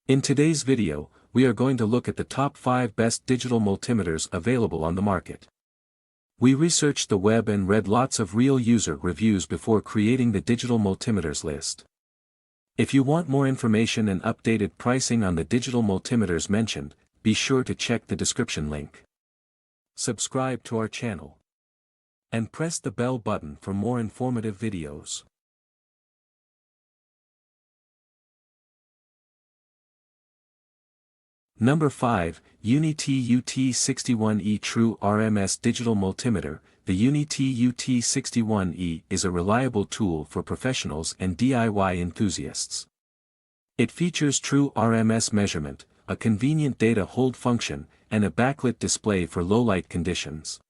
In today's video, we are going to look at the top 5 best digital multimeters available on the market. We researched the web and read lots of real user reviews before creating the digital multimeters list. If you want more information and updated pricing on the digital multimeters mentioned, be sure to check the description link. Subscribe to our channel. And press the bell button for more informative videos. Number 5, UNI-T UT61E True RMS Digital Multimeter. The UNI-T UT61E is a reliable tool for professionals and DIY enthusiasts. It features true RMS measurement, a convenient data hold function, and a backlit display for low-light conditions.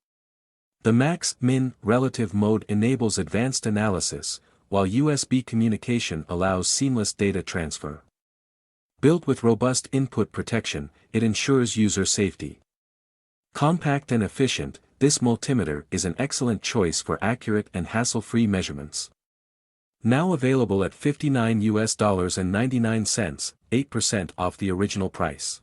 The max-min relative mode enables advanced analysis, while USB communication allows seamless data transfer. Built with robust input protection, it ensures user safety. Compact and efficient, this multimeter is an excellent choice for accurate and hassle-free measurements. Now available at $59.99, 8% off the original price.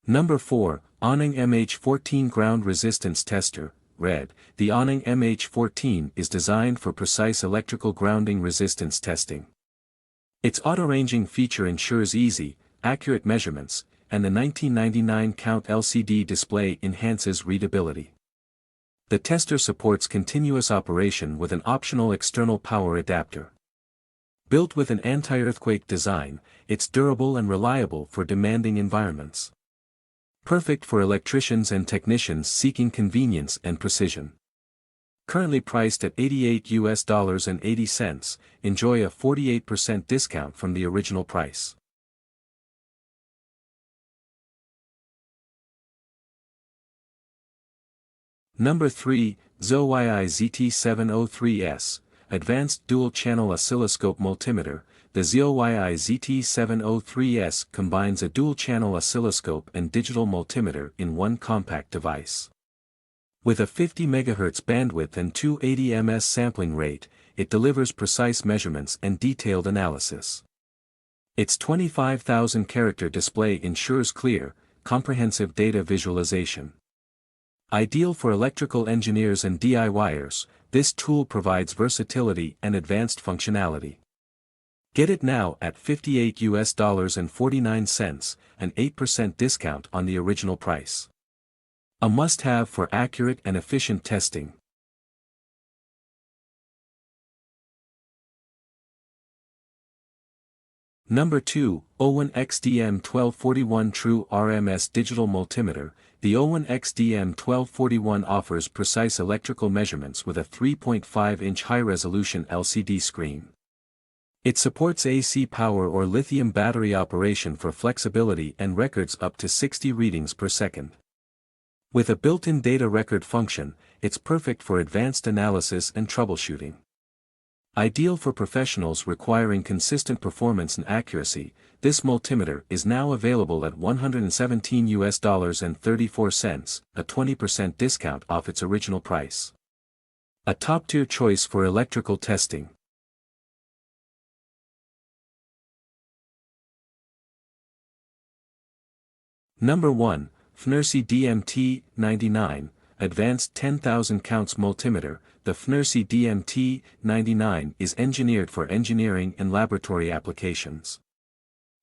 Number 4, ANENG MH14 Ground Resistance Tester. Red. The ANENG MH14 is designed for precise electrical grounding resistance testing. Its auto-ranging feature ensures easy, accurate measurements, and the 1999 count LCD display enhances readability. The tester supports continuous operation with an optional external power adapter. Built with an anti-earthquake design, it's durable and reliable for demanding environments. Perfect for electricians and technicians seeking convenience and precision. Currently priced at $88.80, enjoy a 48% discount from the original price. Number 3, ZOYI ZT703S, Advanced Dual Channel Oscilloscope Multimeter. The ZOYI ZT703S combines a dual-channel oscilloscope and digital multimeter in one compact device. With a 50 MHz bandwidth and 280 ms sampling rate, it delivers precise measurements and detailed analysis. Its 25,000-character display ensures clear, comprehensive data visualization. Ideal for electrical engineers and DIYers, this tool provides versatility and advanced functionality. Get it now at $58.49, an 8% discount on the original price. A must-have for accurate and efficient testing. Number 2, OWON XDM1241 True RMS Digital Multimeter. The OWON XDM1241 offers precise electrical measurements with a 3.5-inch high-resolution LCD screen. It supports AC power or lithium battery operation for flexibility and records up to 60 readings per second. With a built-in data record function, it's perfect for advanced analysis and troubleshooting. Ideal for professionals requiring consistent performance and accuracy, this multimeter is now available at $117.34, a 20% discount off its original price. A top-tier choice for electrical testing. Number 1, FNIRSI DMT99, Advanced 10,000 Counts Multimeter. The FNIRSI DMT99 is engineered for engineering and laboratory applications.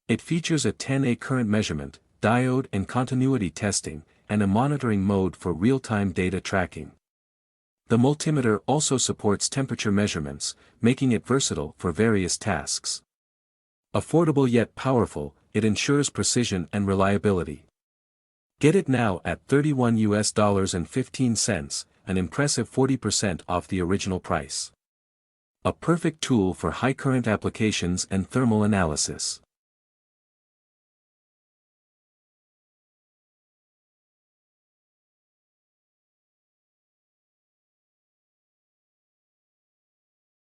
It features a 10A current measurement, diode and continuity testing, and a monitoring mode for real-time data tracking. The multimeter also supports temperature measurements, making it versatile for various tasks. Affordable yet powerful, it ensures precision and reliability. Get it now at $31.15, an impressive 40% off the original price. A perfect tool for high current applications and thermal analysis.